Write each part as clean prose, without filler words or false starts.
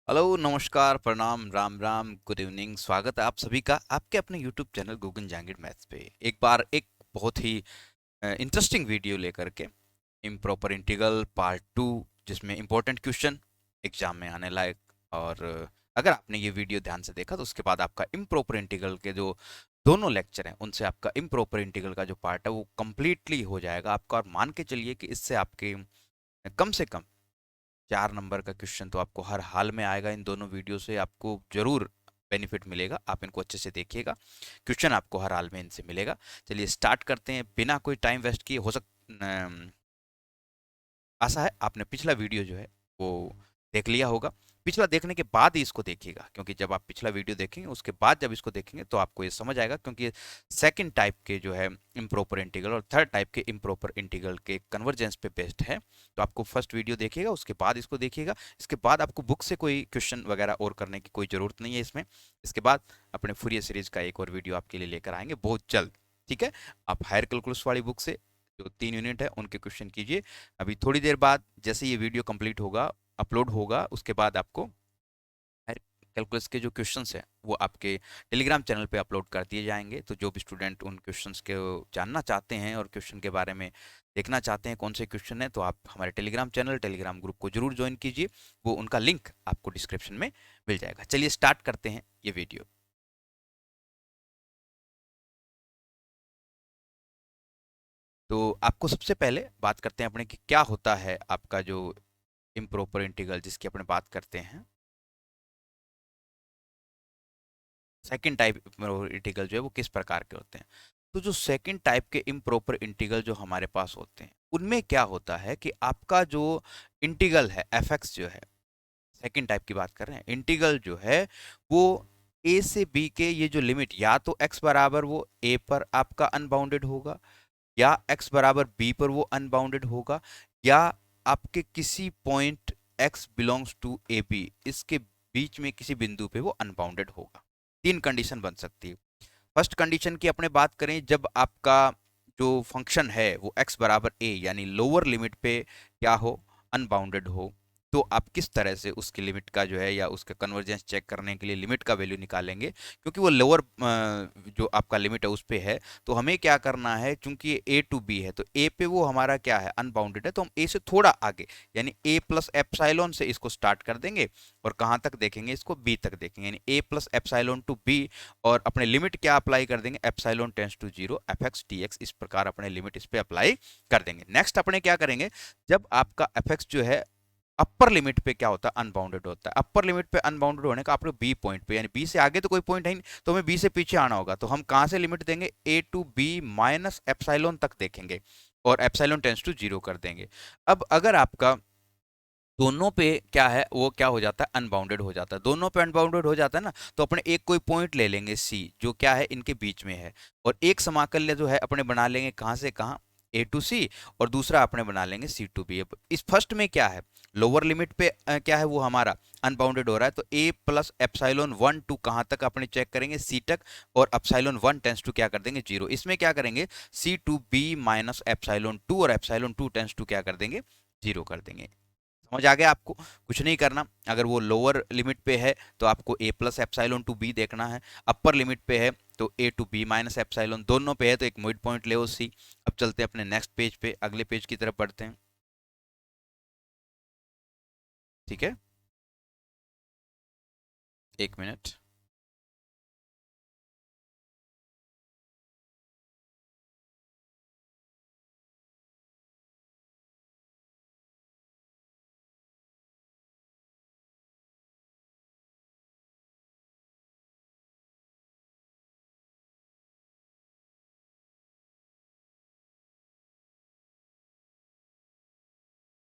Hello, नमस्कार, प्रणाम, Ram Ram, good evening. स्वागत है आप सभी का आपके अपने यूट्यूब चैनल गगन जांगिड़ मैथ्स पे। एक बार एक बहुत ही इंटरेस्टिंग वीडियो लेकर के, इम्प्रॉपर इंटीग्रल पार्ट टू, जिसमें इंपॉर्टेंट क्वेश्चन एग्जाम में आने लायक। और अगर आपने ये वीडियो ध्यान से देखा तो उसके बाद आपका इम्प्रॉपर इंटीग्रल के जो दोनों लेक्चर हैं उनसे आपका इम्प्रॉपर इंटीग्रल का जो पार्ट है वो कम्प्लीटली हो जाएगा आपका। और मान के चलिए कि इससे आपके कम से कम 4 नंबर का क्वेश्चन तो आपको हर हाल में आएगा। इन दोनों वीडियो से आपको जरूर बेनिफिट मिलेगा, आप इनको अच्छे से देखिएगा। क्वेश्चन आपको हर हाल में इनसे मिलेगा। चलिए स्टार्ट करते हैं बिना कोई टाइम वेस्ट किए। आशा है आपने पिछला वीडियो जो है वो देख लिया होगा। पिछला देखने के बाद ही इसको देखिएगा, क्योंकि जब आप पिछला वीडियो देखेंगे उसके बाद जब इसको देखेंगे तो आपको ये समझ आएगा, क्योंकि ये सेकंड टाइप के जो है इम्प्रॉपर इंटीग्रल और थर्ड टाइप के इम्प्रॉपर इंटीग्रल के कन्वर्जेंस पे बेस्ड है। तो आपको फर्स्ट वीडियो देखिएगा, उसके बाद इसको देखिएगा। इसके बाद आपको बुक से कोई क्वेश्चन वगैरह और करने की कोई ज़रूरत नहीं है इसमें। इसके बाद अपने फूरियर सीरीज का एक और वीडियो आपके लिए लेकर आएंगे बहुत जल्द। ठीक है, आप हायर कैलकुलस वाली बुक से जो 3 यूनिट है उनके क्वेश्चन कीजिए। अभी थोड़ी देर बाद जैसे ये वीडियो कंप्लीट होगा, अपलोड होगा, उसके बाद आपको कैलकुलस के जो क्वेश्चंस हैं वो आपके टेलीग्राम चैनल पे अपलोड कर दिए जाएंगे। तो जो भी स्टूडेंट उन क्वेश्चंस के जानना चाहते हैं और क्वेश्चन के बारे में देखना चाहते हैं कौन से क्वेश्चन है, तो आप हमारे टेलीग्राम चैनल टेलीग्राम ग्रुप को जरूर ज्वाइन कीजिए। वो उनका लिंक आपको डिस्क्रिप्शन में मिल जाएगा। चलिए स्टार्ट करते हैं ये वीडियो। तो आपको सबसे पहले बात करते हैं अपने कि क्या होता है आपका जो इम्प्रॉपर इंटीग्रल जिसकी अपने बात करते हैं। सेकंड टाइप इंटीग्रल जो है वो किस प्रकार के होते हैं। तो जो सेकंड टाइप के इम्प्रॉपर इंटीग्रल जो हमारे पास होते हैं उनमें क्या होता है कि आपका जो इंटीग्रल है एफ एक्स जो है, सेकंड टाइप की बात कर रहे हैं, इंटीग्रल जो है वो ए से बी के ये जो लिमिट, या तो एक्स बराबर वो ए पर आपका अनबाउंडेड होगा, या एक्स बराबर बी पर वो अनबाउंडेड होगा, या आपके किसी point x belongs to a b इसके बीच में किसी बिंदु पे वो अनबाउंडेड होगा। 3 कंडीशन बन सकती है। फर्स्ट कंडीशन की अपने बात करें, जब आपका जो फंक्शन है वो x बराबर a यानी लोअर लिमिट पे क्या हो, अनबाउंडेड हो, तो आप किस तरह से उसकी लिमिट का जो है या उसका कन्वर्जेंस चेक करने के लिए लिमिट का वैल्यू निकालेंगे। क्योंकि वो लोअर जो आपका लिमिट है उस पे है, तो हमें क्या करना है, चूंकि ए टू बी है तो ए पे वो हमारा क्या है, अनबाउंडेड है, तो हम ए से थोड़ा आगे यानी ए प्लस एप्साइलॉन से इसको स्टार्ट कर देंगे और कहाँ तक देखेंगे, इसको बी तक देखेंगे, यानी a plus epsilon to b. और अपने लिमिट क्या अप्लाई कर देंगे, epsilon tends to zero f x D x, इस प्रकार अपने लिमिट इस पे अप्लाई कर देंगे। नेक्स्ट अपने क्या करेंगे, जब आपका एफ एक्स जो है अपर लिमिट पे क्या होता है, अनबाउंडेड होता है। अपर लिमिट पे अनबाउंडेड होने का आप लोग बी पॉइंट पे, यानी बी से आगे तो कोई पॉइंट है नहीं, तो हमें बी से पीछे आना होगा, तो हम कहां से लिमिट देंगे, ए टू बी माइनस एप्सिलॉन तक देखेंगे और एप्सिलॉन टेंड्स टू जीरो कर देंगे। अब अगर आपका दोनों पे क्या है, वो क्या हो जाता है, अनबाउंडेड हो जाता है। दोनों पे अनबाउंडेड हो जाता है ना, तो अपने एक कोई पॉइंट ले लेंगे सी जो क्या है इनके बीच में है, और एक समाकल्य जो है अपने बना लेंगे कहाँ से कहाँ, ए टू सी, और दूसरा अपने बना लेंगे सी टू बी। अब इस फर्स्ट में क्या है, लोअर लिमिट पे क्या है वो हमारा अनबाउंडेड हो रहा है, तो a plus epsilon one two कहाँ तक अपने चेक करेंगे, सी तक, और एप्सिलॉन वन टेंस टू क्या कर देंगे, जीरो। इसमें क्या करेंगे, C to B minus epsilon two, और एप्सिलॉन टू टेंस टू क्या कर देंगे, जीरो कर देंगे। समझ आ गया आपको, कुछ नहीं करना। अगर वो लोअर लिमिट पे है तो आपको ए प्लस एप्सिलॉन टू बी देखना है, अपर लिमिट पे है तो ए टू बी माइनस एप्सिलॉन, दोनों पे है तो एक मिड पॉइंट ले सी। अब चलते हैं अपने नेक्स्ट पेज पे, अगले पेज की तरफ बढ़ते हैं। ठीक है, 1 मिनट।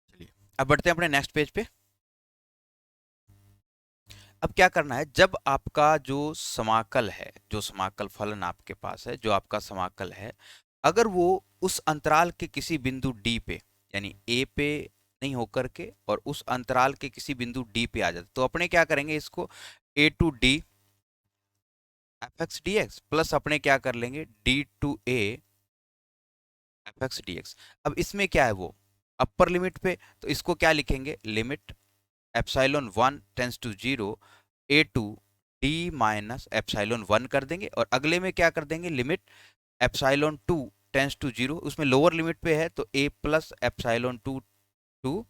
चलिए अब बढ़ते हैं अपने नेक्स्ट पेज पे। अब क्या करना है, जब आपका जो समाकल है, जो समाकल फलन आपके पास है, जो आपका समाकल है, अगर वो उस अंतराल के किसी बिंदु डी पे, यानी ए पे नहीं होकर के और उस अंतराल के किसी बिंदु डी पे आ जाता, तो अपने क्या करेंगे, इसको A to D F x D X plus अपने क्या कर लेंगे, D to A F x D x. अब इसमें क्या है, वो अपर लिमिट पे, तो इसको क्या लिखेंगे, limit epsilon 1 tends to 0 a to d minus epsilon 1 कर देंगे, और अगले में क्या कर देंगे, लिमिट एप्सिलॉन 2 टेंस टू 0, उसमें लोअर लिमिट पे है तो a plus epsilon 2 to,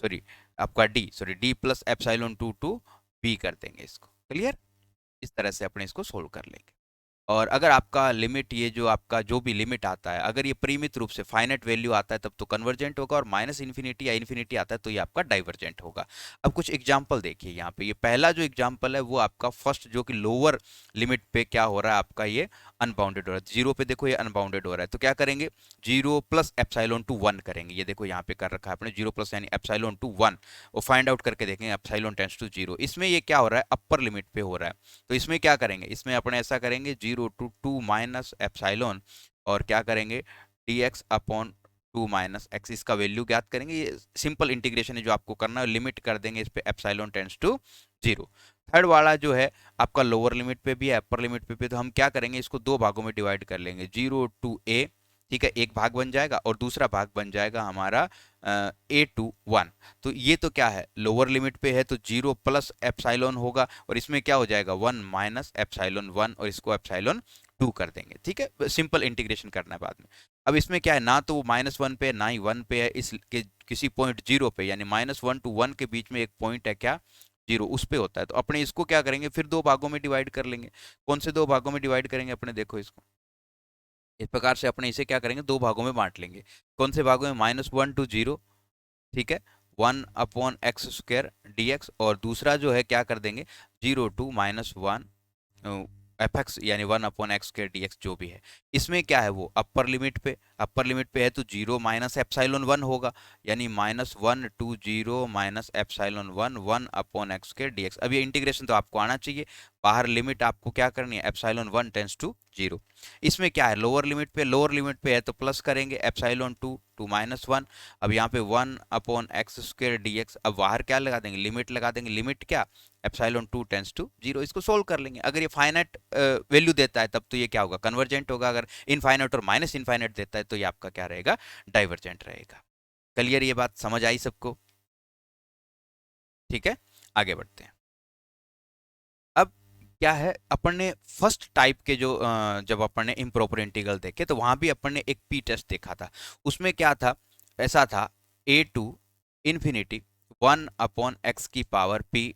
sorry आपका d plus epsilon 2 to b कर देंगे इसको। क्लियर? इस तरह से अपने इसको सोल्व कर लेंगे। और अगर आपका लिमिट, ये जो आपका जो भी लिमिट आता है, अगर ये परिमित रूप से फाइनाइट वैल्यू आता है तब तो कन्वर्जेंट होगा, और माइनस इन्फिनिटी या इन्फिनिटी आता है तो ये आपका डाइवर्जेंट होगा। अब कुछ एग्जांपल देखिए यहाँ पे, ये पहला जो एग्जांपल है वो आपका फर्स्ट, जो कि लोअर लिमिट पे क्या हो रहा है आपका, ये अनबाउंडेड हो रहा है, जीरो पे देखो ये अनबाउंडेड हो रहा है, तो क्या करेंगे, जीरो प्लस एप्सिलॉन टू 1 करेंगे। ये देखो यहाँ पे कर रखा है अपने जीरो प्लस यानी एप्सिलॉन टू 1, वो फाइंड आउट करके देखेंगे एप्सिलॉन टेंड्स टू 0। इसमें ये क्या हो रहा है, अपर लिमिट पे हो रहा है, तो इसमें क्या करेंगे, इसमें अपने ऐसा करेंगे 0 टू 2 माइनस एप्सिलॉन, और क्या करेंगे D x upon 2 minus x, इसका वैल्यू ज्ञात करेंगे। ये सिंपल इंटीग्रेशन है जो आपको करना है, लिमिट कर देंगे इस पे एप्सिलॉन टेंड्स टू 0। थर्ड वाला जो है आपका लोअर लिमिट पे भी है, अपर लिमिट पे भी, तो हम क्या करेंगे, इसको दो भागों में डिवाइड कर लेंगे, 0 टू ए, ठीक है, एक भाग बन जाएगा, और दूसरा भाग बन जाएगा हमारा ए टू 1। तो ये तो क्या है, लोअर लिमिट पे है तो 0 प्लस एप्सिलॉन होगा, और इसमें क्या हो जाएगा 1 माइनस एप्सिलॉन 1, और इसको एप्सिलॉन 2 कर देंगे। ठीक है, सिंपल इंटीग्रेशन करना है बाद में। अब इसमें क्या है, ना तो वो -1 पे है ना ही 1 पे है, इसके किसी पॉइंट 0 पे, यानी -1 टू 1 के बीच में एक पॉइंट है क्या, 0, उस पे होता है। तो अपने इसको क्या करेंगे, फिर दो भागों में डिवाइड कर लेंगे। कौन से दो भागों में डिवाइड करेंगे अपने, देखो इसको इस प्रकार से अपने इसे क्या करेंगे, दो भागों में बांट लेंगे। कौन से भागों में, -1 टू 0, ठीक है, 1 upon x square d x, और दूसरा जो है क्या कर देंगे, 0 टू -1 एफ एक्स, यानी 1 upon x square d x जो भी है। इसमें क्या है, वो अपर लिमिट पे है तो 0 माइनस एप्सिलॉन 1 होगा, यानी -1 to 0 minus epsilon 1, 1 upon x square d x. अब ये इंटीग्रेशन तो आपको आना चाहिए, बाहर लिमिट आपको क्या करनी है, एप्सिलॉन 1 टेंस टू 0। इसमें क्या है, लोअर लिमिट पे है तो प्लस करेंगे एप्सिलॉन 2 टू -1। अब यहाँ पे 1 upon x square d x, अब बाहर क्या लगा देंगे, लिमिट लगा देंगे, लिमिट क्या, एप्सिलॉन 2 टेंस टू 0। इसको सोल्व कर लेंगे। अगर ये फाइनाइट वैल्यू देता है तब तो ये क्या होगा, कन्वर्जेंट होगा, अगर इनफाइनाइट और माइनस इनफाइनाइट देता है तो ये आपका क्या रहेगा, डाइवर्जेंट रहेगा। क्लियर, ये बात समझ आई सबको? ठीक है, आगे बढ़ते हैं। अब क्या है, अपन ने फर्स्ट टाइप के जो जब अपन ने इम्प्रॉपर इंटीग्रल देखे तो वहां भी अपन ने एक पी टेस्ट देखा था। उसमें क्या था, ऐसा था ए टू इन्फिनिटी 1 अपॉन एक्स की पावर पी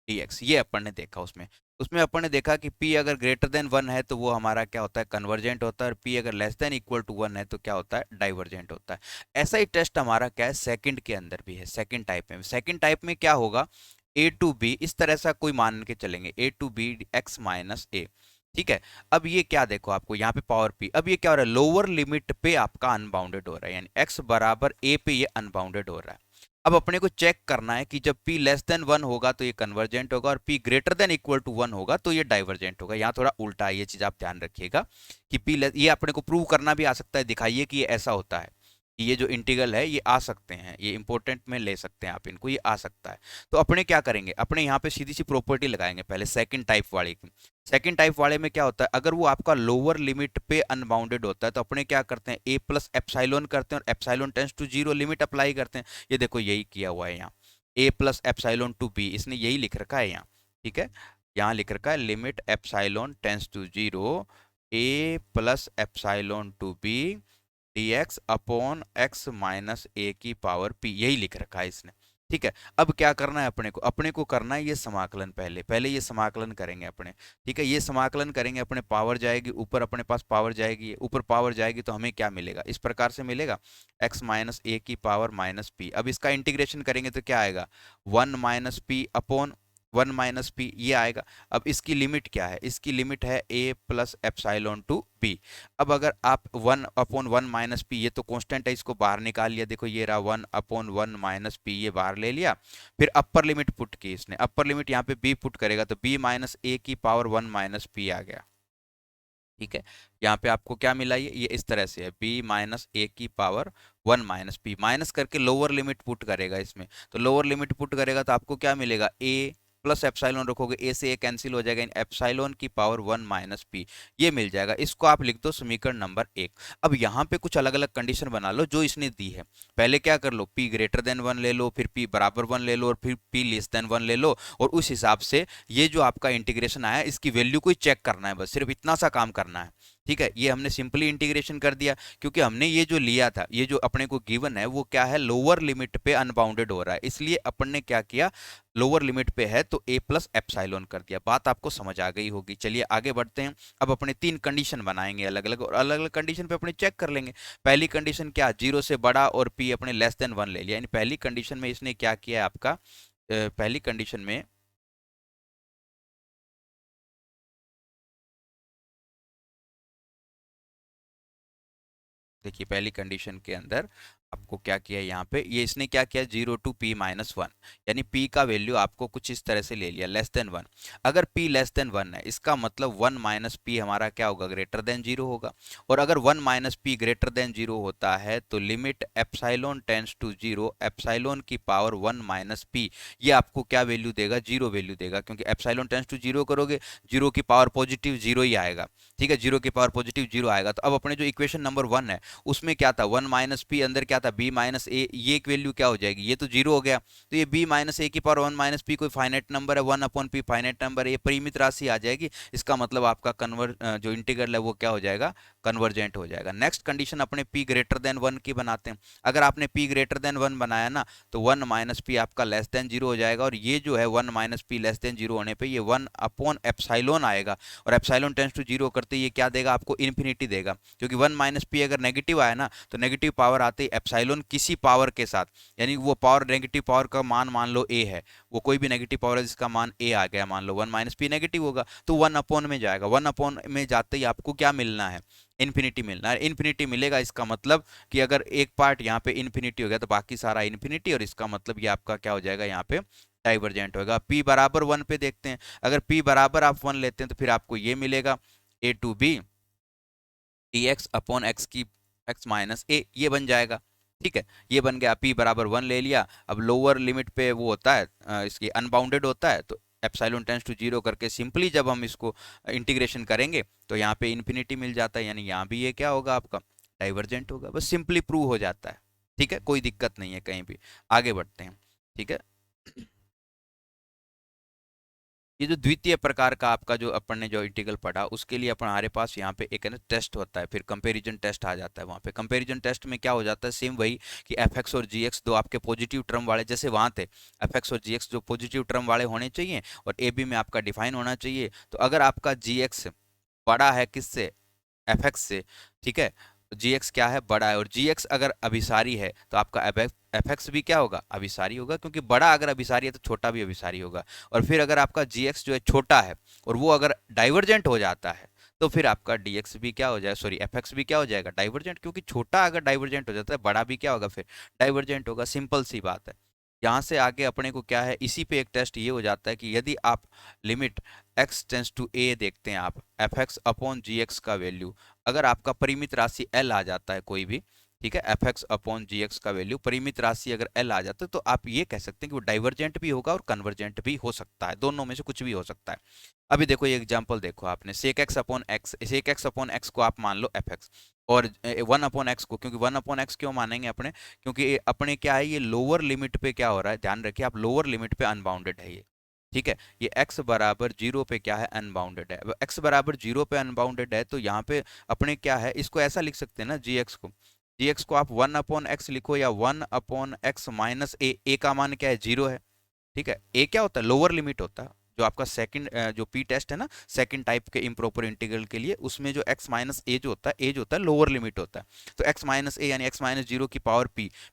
डी एक्स, ये अपन ने देखा। उसमें उसमें अपन ने देखा कि p अगर ग्रेटर देन 1 है तो वो हमारा क्या होता है, कन्वर्जेंट होता है, और p अगर लेस देन इक्वल टू 1 है तो क्या होता है, डाइवर्जेंट होता है। ऐसा ही टेस्ट हमारा क्या है, सेकंड के अंदर भी है, सेकंड टाइप में। सेकंड टाइप में क्या होगा, ए टू बी, इस तरह से कोई मान के चलेंगे, ए टू बी एक्स माइनस ए, ठीक है। अब ये क्या देखो, आपको यहाँ पे पावर p, अब ये क्या हो रहा है, लोअर लिमिट पे आपका अनबाउंडेड हो रहा है, यानी x बराबर a पे ये अनबाउंडेड हो रहा है। अब अपने को चेक करना है कि जब p लेस देन 1 होगा तो ये कन्वर्जेंट होगा, और p greater than equal to 1 होगा तो ये डाइवर्जेंट होगा। यहाँ थोड़ा उल्टा है, ये चीज आप ध्यान रखिएगा कि ये अपने को प्रूव करना भी आ सकता है, दिखाइए कि ये ऐसा होता है कि ये जो इंटीग्रल है ये आ सकते हैं, ये इंपॉर्टेंट में ले सकते हैं आप इनको, ये आ सकता है। तो अपने क्या करेंगे, अपने यहाँ पे सीधी सी प्रॉपर्टी लगाएंगे पहले सेकंड टाइप वाले की। सेकंड टाइप वाले में क्या होता है, अगर वो आपका लोअर लिमिट पे अनबाउंडेड होता है तो अपने क्या करते हैं, ए प्लस एप्सिलॉन करते हैं, और epsilon tends to 0 limit apply करते हैं। ये देखो यही किया हुआ है यहाँ, a plus epsilon to b, इसने यही लिख रखा है यहाँ, ठीक है। यहाँ लिख रखा है limit epsilon tends to 0 A plus epsilon to B D x upon X minus A की पावर पी, यही लिख रखा है इसने, ठीक है। अब क्या करना है अपने को करना है ये समाकलन, पहले ये समाकलन करेंगे अपने, ठीक है। ये समाकलन करेंगे, अपने पावर जाएगी ऊपर, अपने पास पावर जाएगी ऊपर, पावर जाएगी तो हमें क्या मिलेगा, इस प्रकार से मिलेगा x माइनस ए की पावर माइनस पी। अब इसका इंटीग्रेशन करेंगे तो क्या आएगा, 1 minus P upon 1 minus P, ये आएगा। अब इसकी लिमिट क्या है, इसकी लिमिट है a plus epsilon to b. अब अगर आप 1 अपॉन 1 माइनस पी, ये तो कांस्टेंट है, इसको बाहर निकाल लिया, देखो ये रहा 1 अपॉन 1 माइनस पी, ये बाहर ले लिया। फिर अपर लिमिट पुट की इसने, अपर लिमिट यहाँ पे b पुट करेगा तो b माइनस ए की पावर 1 माइनस पी आ गया, ठीक है। यहाँ पे आपको क्या मिला, ये इस तरह से है, b माइनस ए की पावर 1 माइनस पी, माइनस करके लोअर लिमिट पुट करेगा इसमें, तो लोअर लिमिट पुट करेगा तो आपको क्या मिलेगा, a प्लस एप्सिलॉन रखोगे, ए से ए कैंसिल हो जाएगा, एप्सिलॉन की पावर 1 माइनस पी, ये मिल जाएगा। इसको आप लिख दो समीकरण नंबर 1। अब यहाँ पे कुछ अलग अलग कंडीशन बना लो जो इसने दी है। पहले क्या कर लो, p ग्रेटर देन 1 ले लो, फिर p बराबर 1 ले लो, और फिर p लेस देन 1 ले लो, और उस हिसाब से ये जो आपका इंटीग्रेशन आया इसकी वैल्यू को चेक करना है, बस सिर्फ इतना सा काम करना है। ठीक है, ये हमने सिंपली इंटीग्रेशन कर दिया, क्योंकि हमने ये जो लिया था, ये जो अपने को गिवन है वो क्या है, लोअर लिमिट पे अनबाउंडेड हो रहा है, इसलिए अपन ने क्या किया, लोअर लिमिट पे है तो a प्लस एप्सिलॉन कर दिया। बात आपको समझ आ गई होगी। चलिए आगे बढ़ते हैं। अब अपने 3 कंडीशन बनाएंगे अलग अलग, और अलग अलग कंडीशन पे अपने चेक कर लेंगे। पहली कंडीशन क्या, 0 से बड़ा और p अपने लेस देन 1 ले लिया, यानी पहली कंडीशन में इसने क्या किया है आपका, पहली कंडीशन में देखिए, पहली कंडीशन के अंदर आपको क्या किया है, यहाँ पे ये इसने क्या किया, 0 टू p माइनस 1, यानी p का वैल्यू आपको कुछ इस तरह से ले लिया, लेस देन 1। अगर p लेस देन 1 है, इसका मतलब 1 माइनस p हमारा क्या होगा, ग्रेटर देन 0 होगा। और अगर 1 माइनस p ग्रेटर देन 0 होता है तो limit epsilon tends to 0, epsilon की पावर 1 माइनस p, ये आपको क्या वैल्यू देगा, 0 वैल्यू देगा, क्योंकि एप्सिलॉन टेंस टू 0 करोगे, 0 की पावर पॉजिटिव 0 ही आएगा। ठीक है, 0 की पावर पॉजिटिव 0 आएगा। तो अब अपने जो इक्वेशन नंबर 1 है उसमें क्या था, 1 माइनस पी, अंदर क्या था, b माइनस ए, ये एक वैल्यू क्या हो जाएगी, ये तो 0 हो गया, तो ये b माइनस ए की पावर 1 माइनस पी कोई फाइनाइट नंबर है, 1 अपॉन पी फाइनाइट नंबर है, ये परिमित राशि आ जाएगी। इसका मतलब आपका जो इंटीग्रल है वो क्या हो जाएगा, कन्वर्जेंट हो जाएगा। नेक्स्ट कंडीशन अपने p ग्रेटर देन 1 की बनाते हैं। अगर आपने p ग्रेटर देन 1 बनाया ना, तो 1 माइनस पी आपका लेस देन 0 हो जाएगा, और ये जो है 1 माइनस पी लेस देन 0 होने पे ये 1 अपॉन एप्सिलॉन आएगा, और एप्सिलॉन टेंस टू 0 करते ये क्या देगा आपको, इन्फिनिटी देगा, क्योंकि 1 माइनस पी अगर नेगेटिव आया ना, तो नेगेटिव पावर आते ही एप्सिलॉन किसी पावर के साथ, यानी वो पावर नेगेटिव पावर का मान लो a है, वो कोई भी नेगेटिव पावर है जिसका मान a आ गया, मान लो 1 माइनस पी नेगेटिव होगा, तो 1 अपॉन में जाएगा, 1 अपॉन में जाते ही आपको क्या मिलना है, इन्फिनिटी मिलना है। इन्फिनिटी मिलेगा, इसका मतलब कि अगर एक पार्ट यहाँ पे इन्फिनिटी हो गया तो बाकी सारा इन्फिनिटी, और इसका मतलब ये आपका क्या हो जाएगा, यहाँ पे डाइवर्जेंट होगा। p बराबर 1 पे देखते हैं, अगर p बराबर आप 1 लेते हैं तो फिर आपको ये मिलेगा, a to B D x upon x की एक्स माइनस ए, ये बन जाएगा। ठीक है, ये बन गया, p बराबर 1 ले लिया। अब लोअर लिमिट पे वो होता है, इसकी अनबाउंडेड होता है, तो एप्सिलॉन टेंस टू 0 करके सिंपली जब हम इसको इंटीग्रेशन करेंगे तो यहाँ पे इन्फिनिटी मिल जाता है, यानी यहाँ भी ये क्या होगा आपका, डाइवर्जेंट होगा। बस सिंपली प्रूव हो जाता है। ठीक है, कोई दिक्कत नहीं है कहीं भी। आगे बढ़ते हैं। ठीक है, ये जो द्वितीय प्रकार का आपका जो अपन ने जो इंटीग्रल पढ़ा, उसके लिए अपन हमारे पास यहाँ पे एक है ना टेस्ट होता है, फिर कंपैरिजन टेस्ट आ जाता है। वहाँ पे कंपैरिजन टेस्ट में क्या हो जाता है, सेम वही कि एफ एक्स और जी एक्स दो आपके पॉजिटिव टर्म वाले, जैसे वहाँ थे एफ एक्स और जी एक्स जो पॉजिटिव टर्म वाले होने चाहिए, और ए बी में आपका डिफाइन होना चाहिए। तो अगर आपका जी एक्स बड़ा है किससे, एफ एक्स से, ठीक है, जी एक्स क्या है, बड़ा है, और जी एक्स अगर अभिसारी है तो आपका एफ एक्स भी क्या होगा, अभिसारी होगा, क्योंकि बड़ा अगर अभिसारी है तो छोटा भी अभिसारी होगा। और फिर अगर आपका जी एक्स जो है छोटा है और वो अगर डाइवर्जेंट हो जाता है, तो फिर आपका डी एक्स भी क्या हो जाएगा, सॉरी एफ एक्स भी क्या हो जाएगा, डाइवर्जेंट, क्योंकि छोटा अगर डाइवर्जेंट हो जाता है बड़ा भी क्या होगा, फिर डाइवर्जेंट होगा। सिंपल सी बात है। यहाँ से आगे अपने को क्या है, इसी पे एक टेस्ट ये हो जाता है कि यदि आप limit x tends to a देखते हैं, आप f x upon g x का वैल्यू, अगर आपका परिमित राशि l आ जाता है कोई भी, ठीक है, F x upon g x का वैल्यू परिमित राशि अगर l आ जाता है, तो आप ये कह सकते हैं कि वो डाइवर्जेंट भी होगा और कन्वर्जेंट भी हो सकता है, दोनों में से कुछ भी हो सकता है। अभी देखो ये एग्जांपल देखो, आपने sec x upon x, sec x upon x को आप मान लो एफ एक्स, और 1 अपॉन एक्स को, क्योंकि 1 अपॉन एक्स क्यों मानेंगे अपने, क्योंकि अपने क्या है, ये लोअर लिमिट पे क्या हो रहा है, ध्यान रखिए आप, लोअर लिमिट पे अनबाउंडेड है ये। ठीक है, ये x बराबर 0 पे क्या है, अनबाउंडेड है। अब x बराबर 0 पे अनबाउंडेड है तो यहाँ पे अपने क्या है, इसको ऐसा लिख सकते हैं ना, जी एक्स को आप 1 अपॉन एक्स लिखो, या 1 अपॉन एक्स माइनस ए का मान क्या है, 0 है। ठीक है, ए क्या होता है, लोअर लिमिट होता है। जो आपका सेकंड जो पी टेस्ट है ना, सेकंड टाइप के इम्प्रॉपर इंटीग्रल के लिए, उसमें जो x माइनस ए जो होता है, ए जो होता है लोअर लिमिट होता है। तो x माइनस ए यानी x माइनस 0 की पावर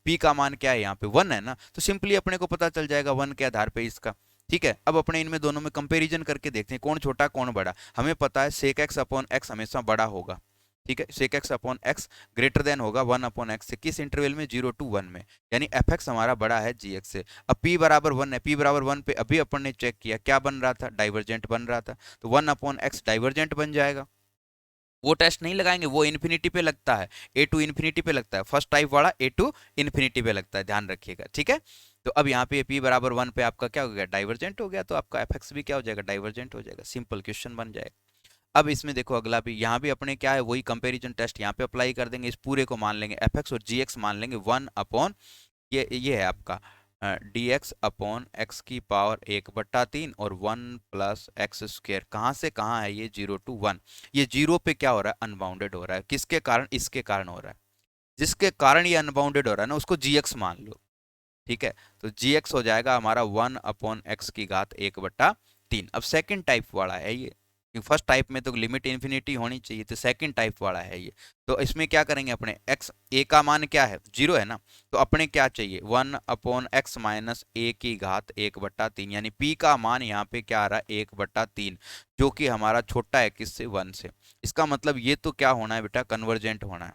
p का मान क्या है, यहाँ पे 1 है ना, तो सिंपली अपने को पता चल जाएगा 1 के आधार पे इसका। ठीक है, अब अपने इनमें दोनों में कंपैरिजन करके देखते हैं कौन छोटा कौन बड़ा। हमें पता है सेक एक्स अपॉन एक्स हमेशा बड़ा होगा। ठीक है, sec x upon x greater than होगा 1 अपॉन एक्स से, किस इंटरवल में, 0 टू 1 में, यानी एफ एक्स हमारा बड़ा है जी एक्स से। अब p बराबर 1 है, p बराबर 1 पे अभी अपन ने चेक किया क्या बन रहा था, डाइवर्जेंट बन रहा था, तो 1 अपॉन एक्स डाइवर्जेंट बन जाएगा। वो टेस्ट नहीं लगाएंगे, वो इन्फिनिटी पे लगता है, ए टू इन्फिनिटी पे लगता है, फर्स्ट टाइप वाला ए टू इन्फिनिटी पे लगता है, ध्यान रखिएगा। ठीक है, तो अब यहाँ पे p बराबर 1 पे आपका क्या हो गया, डाइवर्जेंट हो गया, तो आपका एफ एक्स भी क्या हो जाएगा, डाइवर्जेंट हो जाएगा। सिंपल क्वेश्चन बन जाएगा। अब इसमें देखो अगला भी, यहाँ भी अपने क्या है, वही कंपैरिजन टेस्ट यहाँ पे अप्लाई कर देंगे। इस पूरे को मान लेंगे एफ एक्स और जी एक्स मान लेंगे 1 अपॉन ये है आपका डी एक्स अपॉन एक्स की पावर 1/3 और 1 + x²। कहाँ से कहाँ है ये, 0 to 1। ये जीरो पे क्या हो रहा है, अनबाउंडेड हो रहा है। किसके कारण, इसके कारण हो रहा है। जिसके कारण ये अनबाउंडेड हो रहा है ना, उसको जी एक्स मान लो। ठीक है, तो जी एक्स हो जाएगा हमारा 1/x⁻³ अब सेकंड टाइप वाला है ये। फर्स्ट टाइप में तो लिमिट इन्फिनिटी होनी चाहिए, तो सेकंड टाइप वाला है ये। तो इसमें क्या करेंगे अपने, एक्स ए का मान क्या है, 0 है ना, तो अपने क्या चाहिए, 1/x−a⁻³ यानी p का मान यहाँ पे क्या आ रहा है, 1/3, जो कि हमारा छोटा है किससे, 1 से। इसका मतलब ये तो क्या होना है बेटा, कन्वर्जेंट होना है।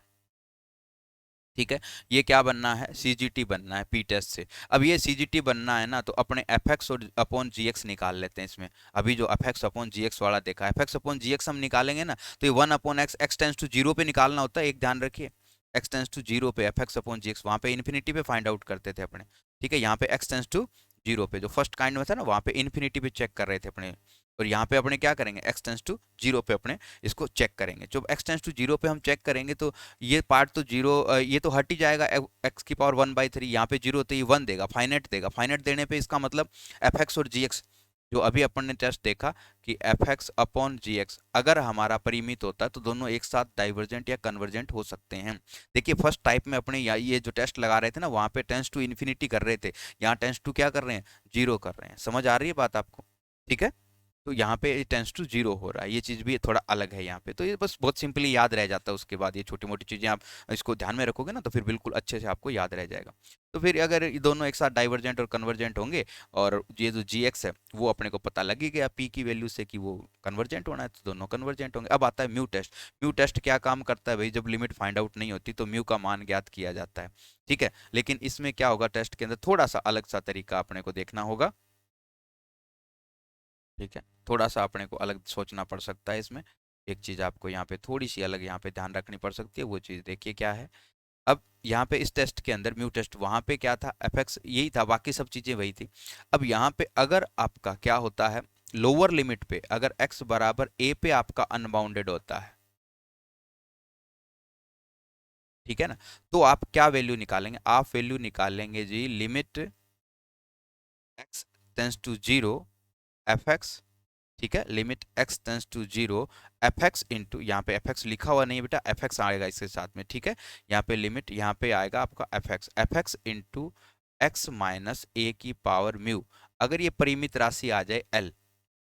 ठीक है, ये क्या बनना है, सीजीटी बनना है पी टेस्ट से। अब ये सीजीटी बनना है ना, तो अपने एफ एक्स और अपॉन जी एक्स निकाल लेते हैं इसमें। अभी जो F x upon g x वाला देखा, F x upon g x हम निकालेंगे ना, तो ये 1/x, x tends to zero पे निकालना होता है, एक ध्यान रखिए। एक्स टेंस टू जीरो पे F x upon g x, वहाँ पे इन्फिनिटी पे फाइंड आउट करते थे अपने। ठीक है, यहाँ पे एक्स टेंस टू जीरो पे, जो फर्स्ट काइंड में था ना, वहाँ पे इन्फिनिटी पे चेक कर रहे थे अपने। और यहाँ पे अपने क्या करेंगे, एक्स टेंस टू जीरो पे अपने इसको चेक करेंगे। जब एक्स टेंस टू जीरो पे हम चेक करेंगे, तो ये पार्ट तो जीरो, ये तो हट ही जाएगा, एक्स की पावर 1/3, यहाँ पे जीरो तो ये 1 देगा, फाइनाइट देगा। फाइनाइट देने पे इसका मतलब एफ एक्स और जी एक्स, जो अभी अपन ने टेस्ट देखा कि F x upon g x अगर हमारा परिमित होता है, तो दोनों एक साथ डाइवर्जेंट या कन्वर्जेंट हो सकते हैं। देखिए फर्स्ट टाइप में अपने ये जो टेस्ट लगा रहे थे ना, वहाँ पे टेंस टू इन्फिनिटी कर रहे थे, यहाँ टेंस टू क्या कर रहे हैं, जीरो कर रहे हैं। समझ आ रही है बात आपको, ठीक है। तो यहाँ पे टेंस टू जीरो हो रहा है, ये चीज़ भी थोड़ा अलग है यहाँ पे। तो ये बस बहुत सिंपली याद रह जाता है, उसके बाद ये छोटी मोटी चीज़ें आप इसको ध्यान में रखोगे ना, तो फिर बिल्कुल अच्छे से आपको याद रह जाएगा। तो फिर अगर ये दोनों एक साथ डाइवर्जेंट और कन्वर्जेंट होंगे, और ये जो जी एक्स है वो अपने को पता लग ही गया पी की वैल्यू से कि वो कन्वर्जेंट होना है, तो दोनों कन्वर्जेंट होंगे। अब आता है म्यू टेस्ट। म्यू टेस्ट क्या काम करता है भाई, जब लिमिट फाइंड आउट नहीं होती तो म्यू का मान ज्ञात किया जाता है। ठीक है, लेकिन इसमें क्या होगा, टेस्ट के अंदर थोड़ा सा अलग सा तरीका अपने को देखना होगा। ठीक है, थोड़ा सा अपने को अलग सोचना पड़ सकता है इसमें। एक चीज़ आपको यहाँ पे थोड़ी सी अलग यहाँ पे ध्यान रखनी पड़ सकती है, वो चीज़ देखिए क्या है। अब यहाँ पे इस टेस्ट के अंदर म्यू टेस्ट, वहाँ पे क्या था, एफ एक्स यही था, बाकी सब चीज़ें वही थी। अब यहाँ पे अगर आपका क्या होता है, लोअर लिमिट पे अगर एक्स बराबर ए पे आपका अनबाउंडेड होता है, ठीक है ना, तो आप क्या वैल्यू निकालेंगे, आप वैल्यू निकालेंगे जी, limit x tends to zero f x. ठीक है, limit x tends to zero f x into, यहाँ पे एफ एक्स लिखा हुआ नहीं है बेटा, एफ एक्स आएगा इसके साथ में। ठीक है, यहाँ पे लिमिट, यहाँ पे आएगा आपका F x into X minus A की पावर म्यू। अगर ये परिमित राशि आ जाए एल,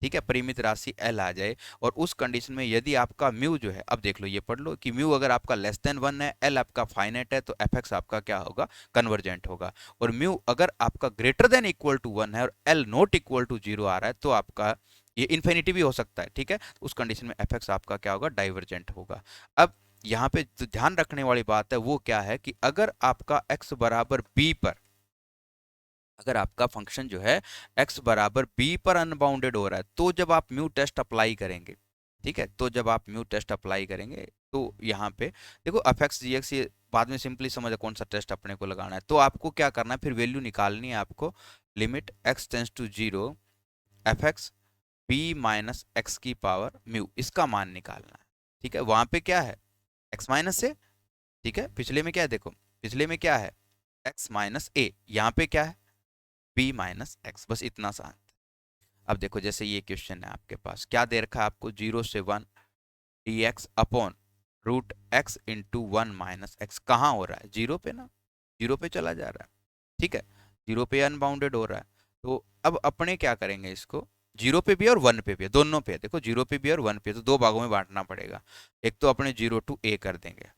ठीक है, परिमित राशि एल आ जाए, और उस कंडीशन में यदि आपका म्यू जो है, अब देख लो, ये पढ़ लो कि म्यू अगर आपका लेस देन 1 है, एल आपका फाइनाइट है, तो एफ एक्स आपका क्या होगा, कन्वर्जेंट होगा। और म्यू अगर आपका ग्रेटर देन इक्वल टू 1 है और एल नॉट इक्वल टू 0 आ रहा है, तो आपका ये इन्फिनिटी भी हो सकता है। ठीक है, उस कंडीशन में एफ एक्स आपका क्या होगा, डाइवर्जेंट होगा। अब यहाँ पे जो ध्यान रखने वाली बात है वो क्या है, कि अगर आपका एक्स बराबर बी पर, अगर आपका फंक्शन जो है x बराबर b पर अनबाउंडेड हो रहा है, तो जब आप म्यू टेस्ट अप्लाई करेंगे, ठीक है, तो जब आप म्यू टेस्ट अप्लाई करेंगे, तो यहाँ पे देखो एफ एक्स जी एक्स, ये बाद में सिंपली समझ कौन सा टेस्ट अपने को लगाना है। तो आपको क्या करना है, फिर वैल्यू निकालनी है आपको, limit x tends to zero f x b minus x की पावर म्यू, इसका मान निकालना है। ठीक है, वहां पे क्या है, एक्स माइनस ए। ठीक है, पिछले में क्या है, देखो पिछले में क्या है, एक्स माइनस ए, यहाँ पे क्या है, बी माइनस एक्स, बस इतना सा। अब देखो जैसे ये क्वेश्चन है आपके पास, क्या दे रखा है आपको, 0 से 1 d x upon root x into 1 - x, कहाँ हो रहा है, जीरो पे ना, जीरो पे चला जा रहा है। ठीक है, जीरो पे अनबाउंडेड हो रहा है। तो अब अपने क्या करेंगे इसको, जीरो पे भी और 1 पे भी, दोनों पे देखो, जीरो पे भी और 1 पे, तो दो भागों में बांटना पड़ेगा। एक तो अपने 0 to a कर देंगे,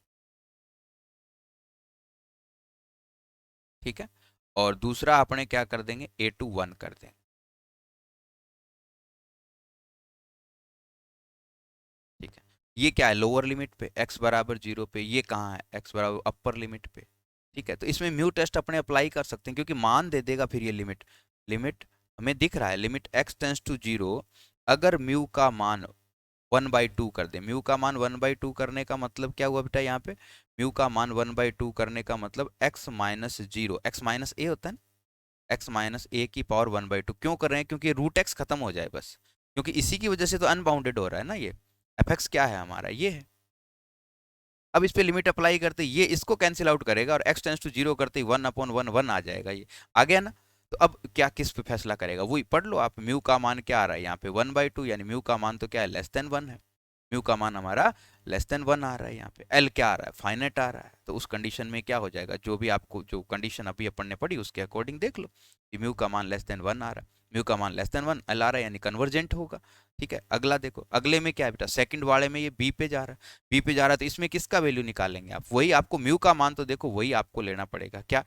ठीक है, और दूसरा अपने क्या कर देंगे, a to 1 कर देंगे। ठीक है, ये क्या है, लोअर लिमिट पे x बराबर 0 पे, ये कहाँ है, x बराबर अपर लिमिट पे। ठीक है, तो इसमें म्यू टेस्ट अपने अप्लाई कर सकते हैं, क्योंकि मान दे देगा फिर ये लिमिट, लिमिट हमें दिख रहा है, limit x tends to zero, अगर म्यू का मान 1/2 कर दे, म्यू का मान 1/2 करने का मतलब क्या हुआ बेटा, यहाँ पे म्यू का मान 1/2 करने का मतलब x minus zero, x minus a होता है ना, एक्स माइनस ए की पावर 1/2 क्यों कर रहे हैं? क्योंकि रूट एक्स खत्म हो जाए बस, क्योंकि इसी की वजह से तो अनबाउंडेड हो रहा है ना ये। एफ एक्स क्या है हमारा, ये है। अब इस पे लिमिट अप्लाई करते ये इसको कैंसिल आउट करेगा और एक्स टेंस टू जीरो करते ही 1/1 आ जाएगा, ये आ गया ना। तो अब क्या किस पे फैसला करेगा, वही पढ़ लो आप। म्यू का मान क्या आ रहा है यहाँ पे 1/2, यानी म्यू का मान तो क्या है, लेस देन 1 है। म्यू का मान हमारा लेस देन 1 आ रहा है यहाँ पे। एल क्या आ रहा है, फाइनेट आ रहा है। तो उस कंडीशन में क्या हो जाएगा, जो भी आपको जो कंडीशन अभी अपन ने पढ़ी उसके अकॉर्डिंग देख लो कि म्यू का मान लेस देन 1 आ रहा है। म्यू का मान लेस देन 1 एल आ रहा है, यानी कन्वर्जेंट होगा। ठीक है, अगला देखो, अगले में क्या है बेटा, सेकंड वाले में ये बी पे जा रहा है। बी पे जा रहा है तो इसमें किसका वैल्यू निकालेंगे आप, वही आपको म्यू का मान तो देखो वही आपको लेना पड़ेगा। क्या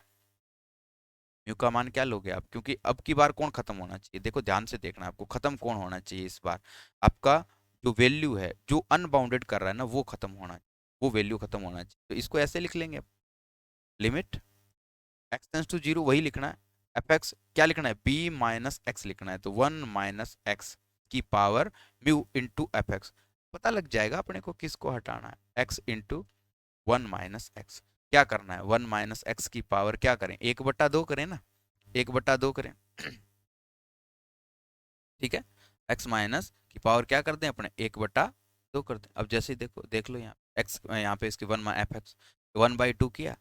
म्यू का मान क्या लोगे आप, क्योंकि अब की बार कौन खत्म होना चाहिए, देखो ध्यान से देखना आपको, खत्म कौन होना चाहिए इस बार, आपका जो वैल्यू है जो अनबाउंडेड कर रहा है ना वो खत्म होना चाहिए, वो वैल्यू खत्म होना चाहिए। तो इसको ऐसे लिख लेंगे, limit x tends to zero वही लिखना है। एफ एक्स क्या लिखना है, बी माइनस एक्स लिखना है, तो 1 - एक्स की power mu into F x. पता लग जाएगा अपने को किसको हटाना है, एक्स इंटू 1 - एक्स। क्या करना है, 1 - एक्स की पावर क्या करें, 1/2 करें ना, 1/2 करें। ठीक है, एक्स माइनस की पावर क्या करते हैं अपने, 1/2 करते हैं। अब जैसे ही देखो देख लो यहाँ एक्स, यहाँ पे इसकी 1 - एफ एक्स 1/2 किया।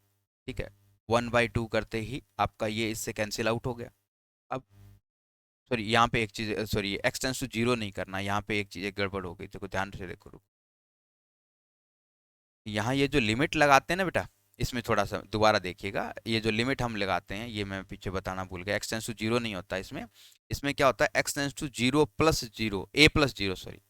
ठीक है, 1/2 करते ही आपका ये इससे कैंसिल आउट हो गया। अब सॉरी यहाँ पे एक चीज, sorry x tends to zero नहीं करना, यहाँ पे एक चीज एक गड़बड़ हो गई, देखो ध्यान से देखो। यहाँ ये जो लिमिट लगाते हैं ना बेटा, इसमें थोड़ा सा दोबारा देखिएगा, ये जो लिमिट हम लगाते हैं ये मैं पीछे बताना भूल गया, एक्स टेंस टू जीरो नहीं होता इसमें। इसमें क्या होता है, x tends to zero plus zero, a plus zero, sorry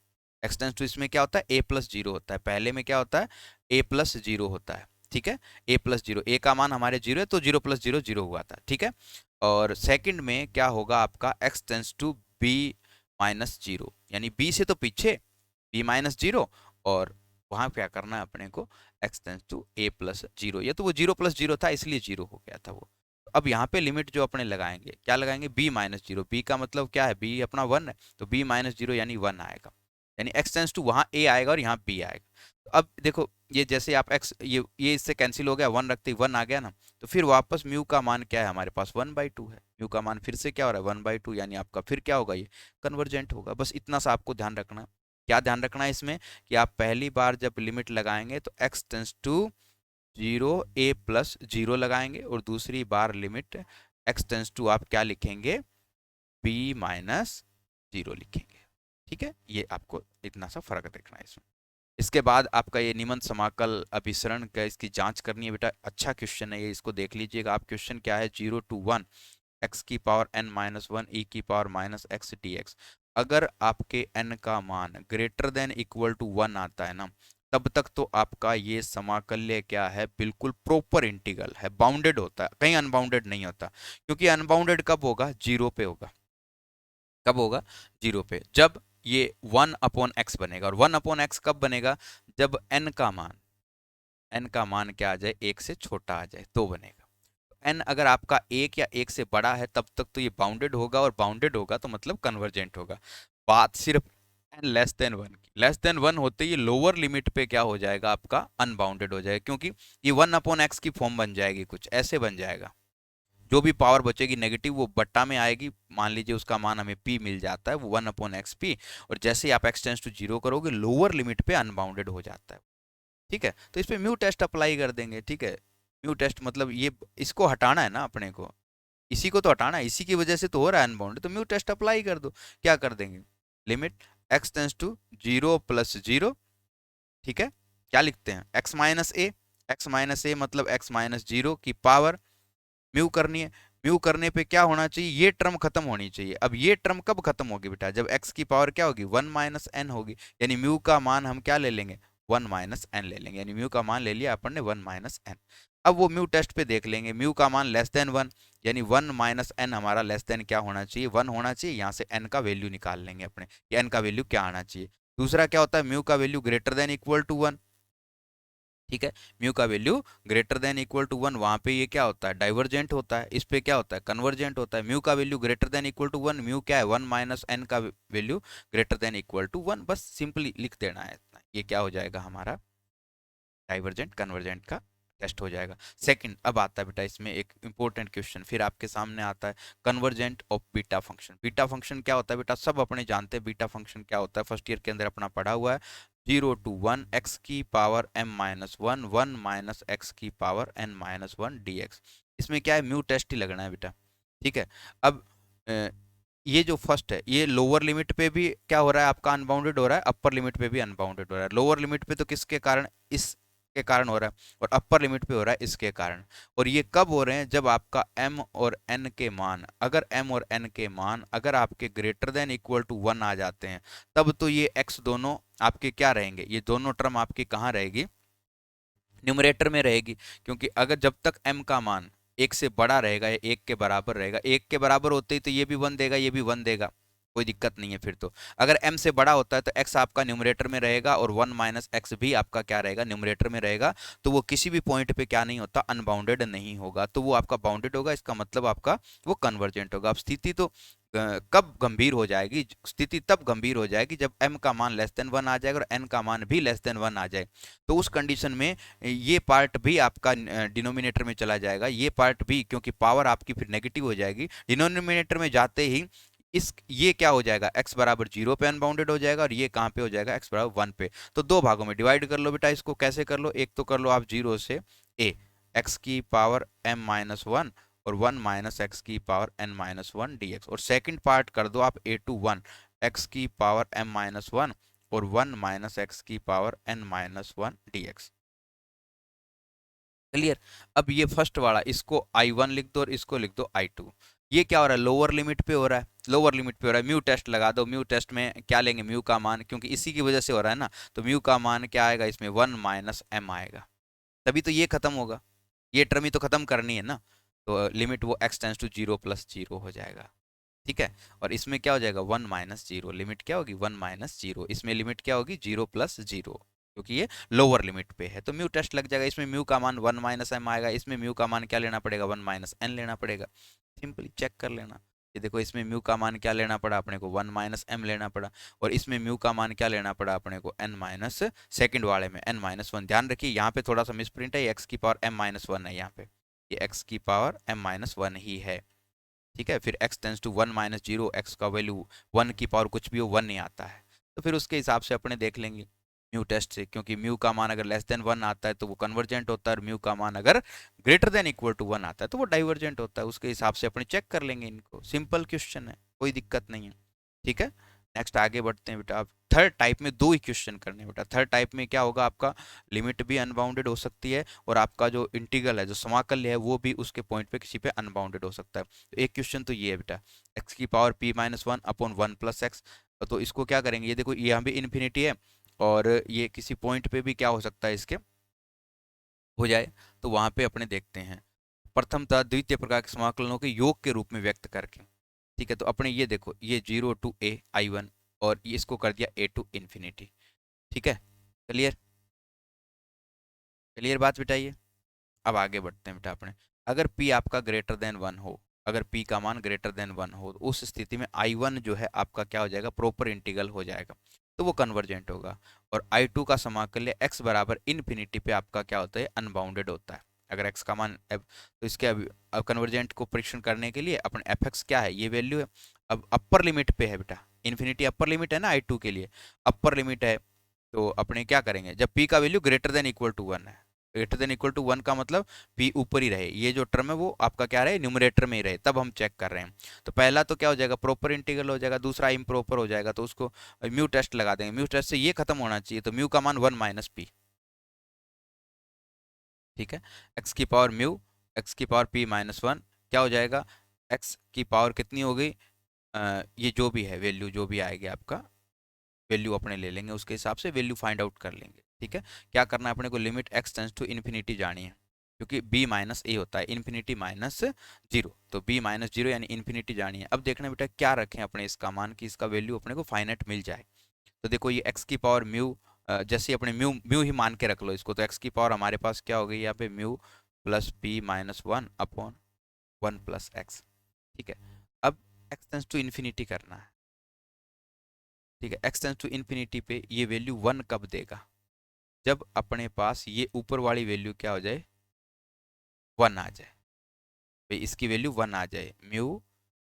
x tends to इसमें क्या होता है, ए प्लस जीरो होता है। पहले में क्या होता है, ए प्लस जीरो होता है। ठीक है, ए प्लस जीरो, ए का मान हमारे जीरो है तो जीरो प्लस जीरो जीरो हुआ था। ठीक है, और सेकंड में क्या होगा आपका, x tends to B minus zero, यानी बी से तो पीछे बी माइनस जीरो, और वहां क्या करना है अपने को, x tends to a plus zero. ये तो वो जीरो प्लस जीरो था इसलिए जीरो हो गया था वो। तो अब यहाँ पे लिमिट जो अपने लगाएंगे, क्या लगाएंगे, बी माइनस जीरो, बी का मतलब क्या है, बी अपना 1 है, तो बी माइनस जीरो यानी 1 आएगा, यानी एक्स टेंस टू वहाँ ए आएगा और यहाँ बी आएगा। तो अब देखो ये जैसे आप एक्स, ये इससे कैंसिल हो गया, 1 रखते ही 1 आ गया ना, तो फिर वापस म्यू का मान क्या है हमारे पास, 1/2 है। म्यू का मान फिर से क्या हो रहा है, 1/2, यानी आपका फिर क्या होगा, ये कन्वर्जेंट होगा। बस इतना सा आपको ध्यान रखना है। क्या ध्यान रखना है इसमें, कि आप पहली बार जब लिमिट लगाएंगे तो x tends to zero a plus zero लगाएंगे, और दूसरी बार लिमिट एक्स टेंस टू आप क्या लिखेंगे, बी माइनस जीरो लिखेंगे। ठीक है, ये आपको इतना सा फर्क देखना है इसमें। इसके बाद आपका ये निमन समाकल अभिसरण का इसकी जांच करनी है बेटा, अच्छा क्वेश्चन है ये, इसको देख लीजिएगा आप। क्वेश्चन क्या है, 0 to 1 एक्स की पावर n-1 ई की power minus x D x. अगर आपके n का मान ग्रेटर देन इक्वल टू 1 आता है ना, तब तक तो आपका ये समाकल्य क्या है, बिल्कुल प्रॉपर इंटीग्रल है, बाउंडेड होता है, कहीं अनबाउंडेड नहीं होता। क्योंकि अनबाउंडेड कब होगा, जीरो पे होगा। कब होगा, जीरो पे, जब ये 1/x बनेगा। और 1/x कब बनेगा, जब n का मान क्या आ जाए, एक से छोटा आ जाए तो बनेगा। एन अगर आपका एक या एक से बड़ा है तब तक तो ये बाउंडेड होगा, और बाउंडेड होगा तो मतलब कन्वर्जेंट होगा। बात सिर्फ एन लेस देन 1 की, लेस देन 1 होते ही लोअर लिमिट पे क्या हो जाएगा आपका, अनबाउंडेड हो जाएगा, क्योंकि ये 1/x की फॉर्म बन जाएगी, कुछ ऐसे बन जाएगा। जो भी पावर बचेगी नेगेटिव वो बट्टा में आएगी, मान लीजिए उसका मान हमें p मिल जाता है, वो 1/x p, और जैसे ही आप x टेंस टू जीरो करोगे लोअर लिमिट पे अनबाउंडेड हो जाता है। ठीक है, तो इस पे म्यू टेस्ट अप्लाई कर देंगे। ठीक है, म्यू टेस्ट मतलब ये, इसको हटाना है ना अपने को, इसी को तो हटाना है, इसी की वजह से तो हो रहा है अनबाउंडेड, तो म्यू टेस्ट अप्लाई कर दो। क्या कर देंगे, limit x tends to zero plus zero. ठीक है, क्या लिखते हैं, x minus a, x minus a मतलब एक्स माइनस जीरो की पावर म्यू करनी है। म्यू करने पे क्या होना चाहिए, ये टर्म खत्म होनी चाहिए। अब ये टर्म कब खत्म होगी बेटा, जब x की पावर क्या होगी, 1 - n होगी, यानी म्यू का मान हम क्या ले लेंगे, 1 - n ले लेंगे, यानी म्यू का मान ले लिया अपन ने 1 - n। अब वो म्यू टेस्ट पे देख लेंगे, म्यू का मान लेस देन 1, यानी 1 - n हमारा लेस देन क्या होना चाहिए, 1 होना चाहिए। यहाँ से n का वैल्यू निकाल लेंगे अपने, कि n का वैल्यू क्या आना चाहिए। दूसरा क्या होता है, म्यू का value greater than equal to 1। ठीक है, म्यू का value greater than equal to 1, वहां पे ये क्या होता है, डाइवर्जेंट होता है, इस पे क्या होता है, कन्वर्जेंट होता है। म्यू का value greater than equal to 1, mu क्या है, 1 - n का value greater than equal to 1, बस सिंपली लिख देना है इतना, ये क्या हो जाएगा हमारा डाइवर्जेंट कन्वर्जेंट का टेस्ट हो जाएगा। सेकंड, अब आता है बेटा इसमें एक इंपॉर्टेंट क्वेश्चन, फिर आपके सामने आता है convergent of beta function. Beta function क्या होता है बेटा, सब अपने जानते हैं बीटा फंक्शन क्या होता है, फर्स्ट ईयर के अंदर अपना पढ़ा हुआ है। 0 to 1 एक्स की पावर m-1 1 माइनस एक्स की पावर n-1 dx। इसमें क्या है, म्यू टेस्ट ही लगना है बेटा, ठीक है। अब ये जो फर्स्ट है, ये लोअर लिमिट पे भी क्या हो रहा है आपका, अनबाउंडेड हो रहा है, अपर लिमिट पे भी अनबाउंडेड हो रहा है। लोअर लिमिट पे तो किसके कारण, इस के कारण हो रहा है, और अपर लिमिट पे हो रहा है इसके कारण। और ये कब हो रहे हैं, जब आपका m और n के मान, अगर m और n के मान अगर आपके ग्रेटर देन इक्वल टू 1 आ जाते हैं, तब तो ये x दोनों आपके क्या रहेंगे, ये दोनों टर्म आपकी कहाँ रहेगी, न्यूमरेटर में रहेगी। क्योंकि अगर जब तक m का मान एक से बड़ा रहेगा या एक के बराबर रहेगा, एक के बराबर होते ही तो ये भी वन देगा, ये भी वन देगा, कोई दिक्कत नहीं है फिर तो। अगर m से बड़ा होता है तो x आपका न्यूमरेटर में रहेगा और 1 माइनस एक्स भी आपका क्या रहेगा, न्यूमरेटर में रहेगा। तो वो किसी भी पॉइंट पे क्या नहीं होता, अनबाउंडेड नहीं होगा, तो वो आपका बाउंडेड होगा, इसका मतलब आपका वो कन्वर्जेंट होगा। अब स्थिति तो कब गंभीर हो जाएगी, स्थिति तब गंभीर हो जाएगी जब m का मान लेस देन 1 आ जाएगा और n का मान भी लेस देन 1 आ जाए। तो उस कंडीशन में ये पार्ट भी आपका डिनोमिनेटर में चला जाएगा, ये पार्ट भी, क्योंकि पावर आपकी फिर नेगेटिव हो जाएगी डिनोमिनेटर में जाते ही। इस ये क्या हो जाएगा, x बराबर 0 पे अनबाउंडेड हो जाएगा, और ये कहाँ पे हो जाएगा, x बराबर 1 पे। तो दो भागों में डिवाइड कर लो बेटा इसको, कैसे कर लो, एक तो कर लो आप 0 से a, x की पावर m-1 और 1 माइनस एक्स की पावर n-1 dx, और सेकंड पार्ट कर दो आप a to 1 x की पावर m-1 और 1 माइनस एक्स की पावर n-1 dx। क्लियर। अब ये फर्स्ट वाला, इसको I1 लिख दो और इसको लिख दो I2। ये क्या हो रहा है, लोअर लिमिट पे हो रहा है, लोअर लिमिट पे हो रहा है, म्यू टेस्ट लगा दो। म्यू टेस्ट में क्या लेंगे, म्यू का मान, क्योंकि इसी की वजह से हो रहा है ना, तो म्यू का मान क्या आएगा इसमें, 1 माइनस एम आएगा, तभी तो ये खत्म होगा, ये टर्म ही तो खत्म करनी है ना। तो लिमिट वो x टेंस टू 0 प्लस 0 हो जाएगा, ठीक है। और इसमें क्या हो जाएगा, 1 माइनस 0, लिमिट क्या होगी 1 माइनस 0, इसमें लिमिट क्या होगी 0 प्लस 0, क्योंकि ये लोअर लिमिट पे है। तो म्यू टेस्ट लग जाएगा, इसमें म्यू का मान 1 माइनस एम आएगा, इसमें म्यू का मान क्या लेना पड़ेगा, 1 माइनस एन लेना पड़ेगा। सिंपली चेक कर लेना, ये देखो इसमें म्यू का मान क्या लेना पड़ा अपने को, 1 माइनस एम लेना पड़ा, और इसमें म्यू का मान क्या लेना पड़ा अपने को, एन माइनस, सेकेंड वाले में n-1। ध्यान रखिए यहाँ पे थोड़ा सा मिसप्रिंट है, ये एक्स की पावर m-1 है यहाँ पे, ये एक्स की पावर m-1 ही है, ठीक है। फिर x tends to 1 minus 0, x का वैल्यू 1 की पावर कुछ भी हो 1 नहीं आता है, तो फिर उसके हिसाब से अपने देख लेंगे म्यू टेस्ट से, क्योंकि म्यू का मान अगर लेस देन 1 आता है तो वो कन्वर्जेंट होता है, और म्यू का मान अगर ग्रेटर देन इक्वल टू 1 आता है तो वो डाइवर्जेंट होता है। उसके हिसाब से अपने चेक कर लेंगे इनको, सिंपल क्वेश्चन है, कोई दिक्कत नहीं है, ठीक है। नेक्स्ट आगे बढ़ते हैं बेटा। आप थर्ड टाइप में दो ही क्वेश्चन करने बेटा। थर्ड टाइप में क्या होगा, आपका लिमिट भी अनबाउंडेड हो सकती है, और आपका जो इंटीग्रल है, जो समाकल्य है, वो भी उसके पॉइंट पे किसी पे अनबाउंडेड हो सकता है। तो एक क्वेश्चन तो ये है बेटा, एक्स की power p-1 upon 1 plus x. तो इसको क्या करेंगे, ये देखो यहाँ भी इन्फिनिटी है, और ये किसी पॉइंट पे भी क्या हो सकता है इसके, हो जाए, तो वहां पे अपने देखते हैं प्रथमतः द्वितीय प्रकार के समाकलनों के योग के रूप में व्यक्त करके, ठीक है। तो अपने ये देखो, ये 0 टू a I1, और ये इसको कर दिया a टू इन्फिनिटी, ठीक है। क्लियर, क्लियर बात बिठाइए। अब आगे बढ़ते हैं बेटा अपने, अगर p आपका ग्रेटर देन 1 हो, अगर p का मान ग्रेटर देन 1 हो, तो उस स्थिति में I1 जो है आपका क्या हो जाएगा, प्रॉपर इंटीग्रल हो जाएगा, तो वो कन्वर्जेंट होगा। और I2 का समाकल्य x बराबर इन्फिनिटी पे आपका क्या होता है, अनबाउंडेड होता है। अगर x का मान तो इसके अब कन्वर्जेंट को परीक्षण करने के लिए अपने fx क्या है, ये वैल्यू है। अब अपर लिमिट पे है बेटा, इन्फिनिटी अपर लिमिट है ना I2 के लिए, अपर लिमिट है, तो अपने क्या करेंगे, जब p का value greater than equal to 1 है, ग्रेटर देन इक्वल टू 1 का मतलब p ऊपर ही रहे, ये जो टर्म है वो आपका क्या रहे, न्यूमरेटर में ही रहे, तब हम चेक कर रहे हैं। तो पहला तो क्या हो जाएगा, प्रॉपर इंटीग्रल हो जाएगा, दूसरा इम्प्रॉपर हो जाएगा, तो उसको म्यू टेस्ट लगा देंगे। म्यू टेस्ट से ये खत्म होना चाहिए, तो म्यू का मान 1 माइनस पी, ठीक है। एक्स की पावर म्यू, एक्स की पावर p-1 क्या हो जाएगा, एक्स की पावर कितनी हो गई, ये जो भी है वैल्यू, जो भी आएगी आपका वैल्यू अपने ले लेंगे, उसके हिसाब से वैल्यू फाइंड आउट कर लेंगे, ठीक है। क्या करना है अपने को, limit x tends to infinity जानी है, क्योंकि b माइनस ए होता है, इन्फिनिटी माइनस 0, तो b माइनस 0 यानी इन्फिनिटी जानी है। अब देखना बेटा क्या रखें अपने इसका मान, कि इसका वैल्यू अपने को फाइनाइट मिल जाए। तो देखो ये x की पावर म्यू, जैसे अपने म्यू म्यू ही मान के रख लो इसको, तो x की पावर हमारे पास क्या हो गई यहाँ पे, mu plus p-1 upon 1 plus x, ठीक है। अब x टेंस टू इन्फिनिटी करना है, ठीक है। x टेंस टू इन्फिनिटी पे ये वैल्यू 1 कब देगा, जब अपने पास ये ऊपर वाली वैल्यू क्या हो जाए, वन आ जाए, भाई इसकी वैल्यू वन आ जाए, mu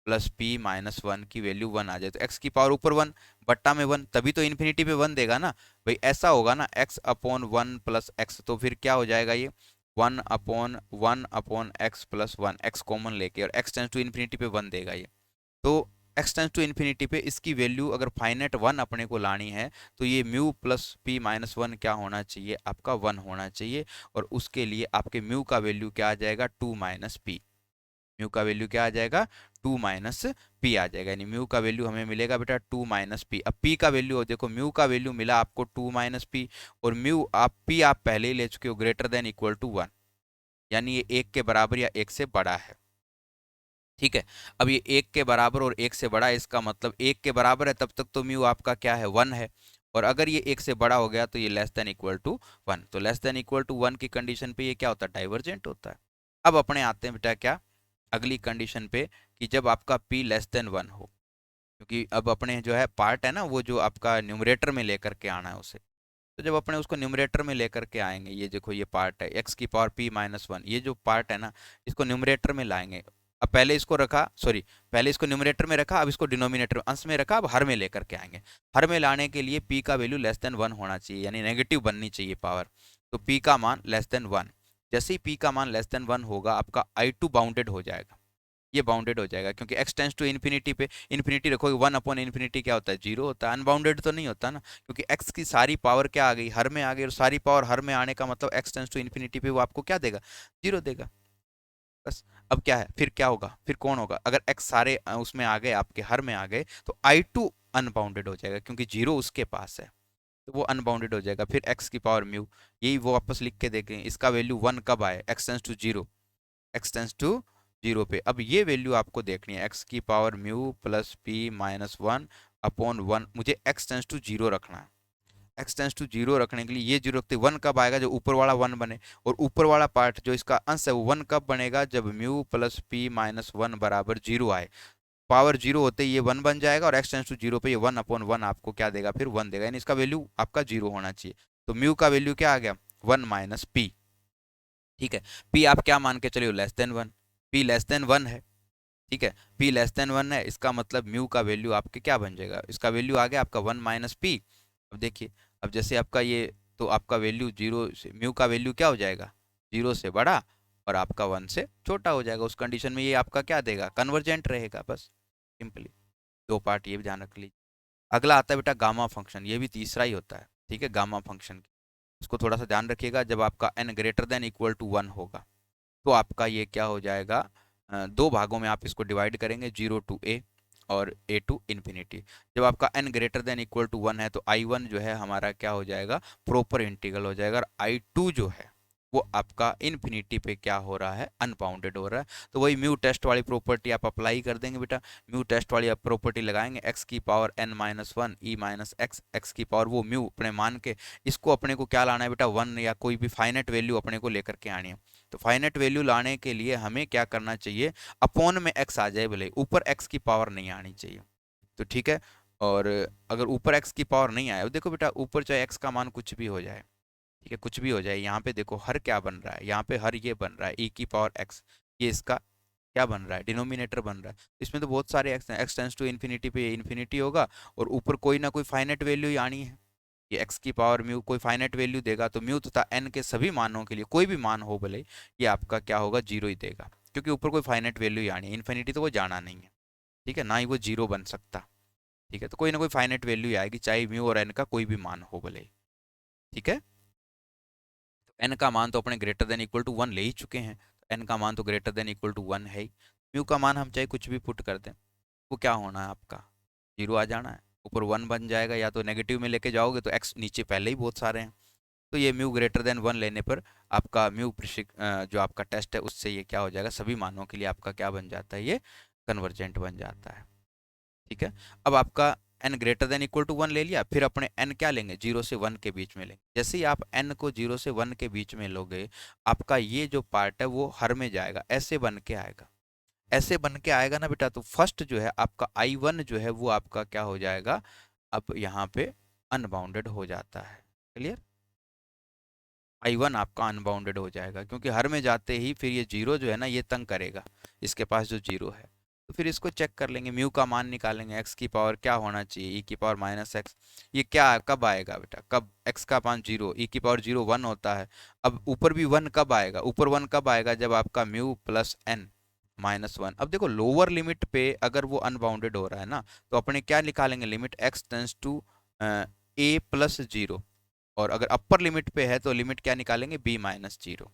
plus p minus one की वैल्यू वन आ जाए, तो एक्स की पावर ऊपर वन बट्टा में वन, तभी तो इन्फिनिटी पे वन देगा ना भाई। ऐसा होगा ना x upon one plus x, तो फिर क्या हो जाएगा ये one upon x plus one, x common लेके, और एक्स टेंस टू इन्फिनिटी पे वन देगा ये। तो एक्स टेंस टू इन्फिनिटी पे इसकी वैल्यू अगर फाइनाइट वन अपने को लानी है, तो ये mu plus p minus one क्या होना चाहिए, आपका वन होना चाहिए। और उसके लिए आपके म्यू का वैल्यू क्या आ जाएगा, टू माइनस पी। म्यू का वैल्यू क्या आ जाएगा, टू माइनस पी आ जाएगा, यानी म्यू का वैल्यू हमें मिलेगा बेटा टू माइनस पी। अब पी का वैल्यू देखो, म्यू का वैल्यू मिला आपको टू माइनस पी, और म्यू आप पी आप पहले ही ले चुके हो greater than equal to one, यानी ये एक के बराबर या एक से बड़ा है। ठीक है, अब ये एक के बराबर और एक से बड़ा है, इसका मतलब एक के बराबर है तब तक तो म्यू आपका क्या है, वन है। और अगर ये एक से बड़ा हो गया तो ये less than equal to one, तो less than equal to one की कंडीशन पे ये क्या होता है, डाइवर्जेंट होता है। अब अपने आते हैं बेटा क्या, अगली कंडीशन पे, कि जब आपका p लेस देन वन हो, क्योंकि अब अपने जो है पार्ट है ना, वो जो आपका न्यूमरेटर में लेकर के आना है उसे। तो जब अपने उसको न्यूमरेटर में लेकर के आएंगे, ये देखो ये पार्ट है एक्स की पावर p माइनस वन, ये जो पार्ट है ना, इसको न्यूमरेटर में लाएंगे। अब पहले इसको रखा, सॉरी, पहले इसको न्यूमरेटर में रखा, अब इसको डिनोमिनेटर अंश में रखा, अब हर में लेकर के आएंगे। हर में लाने के लिए p का वैल्यू लेस देन वन होना चाहिए, यानी नेगेटिव बननी चाहिए पावर। तो p का मान लेस देन वन, जैसे ही p का मान लेस देन वन होगा, आपका i2 बाउंडेड हो जाएगा, ये बाउंडेड हो जाएगा, क्योंकि x टेंस टू इन्फिनिटी पे इन्फिनिटी रखोगे, वन अपॉन इन्फिनिटी क्या होता है, जीरो होता है, अनबाउंडेड तो नहीं होता ना, क्योंकि x की सारी पावर क्या आ गई, हर में आ गई, और सारी पावर हर में आने का मतलब x टेंस टू इन्फिनिटी पे वो आपको क्या देगा, जीरो देगा। बस, अब क्या है, फिर क्या होगा, फिर कौन होगा, अगर x सारे उसमें आ गए, आपके हर में आ गए, तो i2 अनबाउंडेड हो जाएगा, क्योंकि जीरो उसके पास है, तो वो अनबाउंडेड हो जाएगा। फिर x की पावर म्यू, यही वो वापस लिख के देखें, इसका वैल्यू वन कब आए, x tends to zero, x tends to zero पे। अब ये वैल्यू आपको देखनी है, एक्स की power mu plus p minus one upon one, मुझे एक्स टेंस टू जीरो रखना है। एक्स टेंस टू जीरो रखने के लिए ये जीरो रखते वन कब आएगा, जब ऊपर वाला वन बने, और ऊपर वाला पार्ट जो इसका अंश है वो वन कब बनेगा, जब mu plus p minus one बराबर जीरो आए। पावर जीरो होते ही ये वन बन जाएगा, और एक्स टेंस टू जीरो पे ये वन अपॉन वन आपको क्या देगा, फिर वन देगा, यानी इसका वैल्यू आपका जीरो होना चाहिए। तो म्यू का वैल्यू क्या आ गया, वन माइनस पी। ठीक है, p आप क्या मान के चलिए, less than one, p less than one है। ठीक है, p लेस देन वन है, इसका मतलब म्यू का वैल्यू आपके क्या बन जाएगा, इसका वैल्यू आ गया आपका वन माइनस पी। अब देखिए, अब जैसे आपका ये, तो आपका वैल्यू जीरो से, म्यू का वैल्यू क्या हो जाएगा, जीरो से बड़ा, और आपका वन से छोटा हो जाएगा। उस कंडीशन में ये आपका क्या देगा, कन्वर्जेंट रहेगा, बस सिंपली। दो पार्ट ये भी ध्यान रख लीजिए। अगला आता है बेटा गामा फंक्शन, ये भी तीसरा ही होता है। ठीक है, गामा फंक्शन, इसको थोड़ा सा ध्यान रखिएगा, जब आपका n greater than equal to one होगा, तो आपका ये क्या हो जाएगा, दो भागों में आप इसको डिवाइड करेंगे, जीरो टू ए और ए टू इन्फिनिटी। जब आपका n greater than equal to one है, तो आई वन जो है हमारा क्या हो जाएगा, प्रॉपर इंटीग्रल हो जाएगा, और आई टू जो है वो आपका इन्फिनिटी पे क्या हो रहा है, अनबाउंडेड हो रहा है। तो वही म्यू टेस्ट वाली प्रॉपर्टी आप अप्लाई कर देंगे बेटा, म्यू टेस्ट वाली आप प्रॉपर्टी लगाएंगे, एक्स की power n minus one E minus x, x की पावर वो म्यू अपने मान के, इसको अपने को क्या लाना है बेटा, वन या कोई भी फाइनेट वैल्यू अपने को लेकर के आनी है। तो फाइनेट वैल्यू लाने के लिए हमें क्या करना चाहिए, अपॉन में x आ जाए, भले ऊपर x की पावर नहीं आनी चाहिए। तो ठीक है, और अगर ऊपर x की पावर नहीं आए, देखो बेटा ऊपर चाहे x का मान कुछ भी हो जाए, ठीक है, कुछ भी हो जाए, यहाँ पे देखो हर क्या बन रहा है, यहाँ पे हर ये बन रहा है e की पावर x, ये इसका क्या बन रहा है, डिनोमिनेटर बन रहा है। इसमें तो बहुत सारे x हैं, x टेंस टू इन्फिनिटी पे इन्फिनिटी होगा, और ऊपर कोई ना कोई फाइनेट वैल्यू ही आनी है। ये x की पावर म्यू कोई फाइनेट वैल्यू देगा, तो म्यू तथा n के सभी मानों के लिए कोई भी मान हो भले, ये आपका क्या होगा, जीरो ही देगा, क्योंकि ऊपर कोई फाइनेट वैल्यू ही आनी है, इन्फिनिटी तो वो जाना नहीं है। ठीक है, ना ही वो जीरो बन सकता। ठीक है, तो कोई ना कोई फाइनेट वैल्यू ही आएगी, चाहे म्यू और n का कोई भी मान हो भले। ठीक है, n का मान तो अपने greater than equal to one ले ही चुके हैं, तो n का मान तो greater than equal to one है ही। म्यू का मान हम चाहे कुछ भी पुट कर दें, वो क्या होना है आपका, जीरो आ जाना है, ऊपर वन बन जाएगा, या तो नेगेटिव में लेके जाओगे तो x नीचे पहले ही बहुत सारे हैं। तो ये म्यू ग्रेटर देन वन लेने पर आपका म्यू जो आपका टेस्ट है उससे ये क्या हो जाएगा, सभी मानों के लिए आपका क्या बन जाता है, ये कन्वर्जेंट बन जाता है। ठीक है, अब आपका n greater than equal to one ले लिया, फिर अपने n क्या लेंगे, जीरो से वन के बीच में लेंगे। जैसे ही आप n को जीरो से वन के बीच में लोगे, आपका ये जो पार्ट है वो हर में जाएगा, ऐसे बन के आएगा, ऐसे बन के आएगा ना बेटा, तो फर्स्ट जो है आपका आई वन जो है वो आपका क्या हो जाएगा, अब यहाँ पे अनबाउंडेड हो जाता है। क्लियर, I1 आपका अनबाउंडेड हो जाएगा, क्योंकि हर में जाते ही फिर ये जीरो जो है ना ये तंग करेगा इसके पास जो जीरो है। तो फिर इसको चेक कर लेंगे, म्यू का मान निकालेंगे, एक्स की पावर क्या होना चाहिए, ई की पावर माइनस एक्स। ये क्या कब आएगा बेटा, कब एक्स का मान जीरो, ई की पावर जीरो वन होता है। अब ऊपर भी वन कब आएगा, ऊपर वन कब आएगा, जब आपका mu plus n minus one. अब देखो लोअर लिमिट पे अगर वो अनबाउंडेड हो रहा है ना, तो अपने क्या निकालेंगे, limit x tends to a plus zero. और अगर अपर लिमिट पे है तो लिमिट क्या निकालेंगे, B minus zero.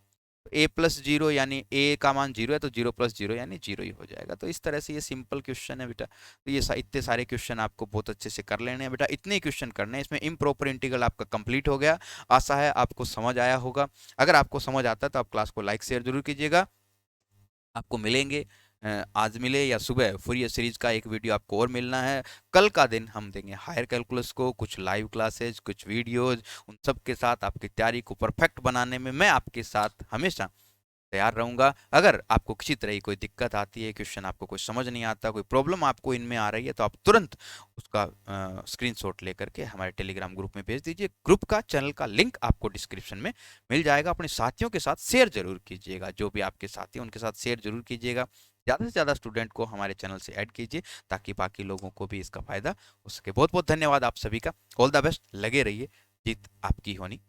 A plus zero यानी ए का मान जीरो है, तो जीरो प्लस जीरो यानी जीरो ही हो जाएगा। तो इस तरह से ये सिंपल क्वेश्चन है बेटा। तो ये इतने सारे क्वेश्चन आपको बहुत अच्छे से कर लेने हैं बेटा, इतने ही क्वेश्चन करने हैं। इसमें इम्प्रॉपर इंटीग्रल आपका कंप्लीट हो गया। आशा है आपको समझ आया होगा। अगर आपको समझ आता है तो आप क्लास को लाइक शेयर जरूर कीजिएगा। आपको मिलेंगे, आज मिले या सुबह, फूरियर सीरीज का एक वीडियो आपको और मिलना है। कल का दिन हम देंगे हायर कैलकुलस को, कुछ लाइव क्लासेज, कुछ वीडियोज, उन सब के साथ आपकी तैयारी को परफेक्ट बनाने में मैं आपके साथ हमेशा तैयार रहूंगा। अगर आपको किसी तरह की कोई दिक्कत आती है, क्वेश्चन आपको कुछ समझ नहीं आता, कोई प्रॉब्लम आपको इनमें आ रही है, तो आप तुरंत उसका स्क्रीनशॉट लेकर के हमारे टेलीग्राम ग्रुप में भेज दीजिए। ग्रुप का चैनल का लिंक आपको डिस्क्रिप्शन में मिल जाएगा। अपने साथियों के साथ शेयर जरूर कीजिएगा, जो भी आपके साथी हैं उनके साथ शेयर जरूर कीजिएगा। ज़्यादा से ज़्यादा स्टूडेंट को हमारे चैनल से ऐड कीजिए, ताकि बाकी लोगों को भी इसका फ़ायदा हो सके। बहुत बहुत धन्यवाद आप सभी का। ऑल द बेस्ट, लगे रहिए, जीत आपकी होनी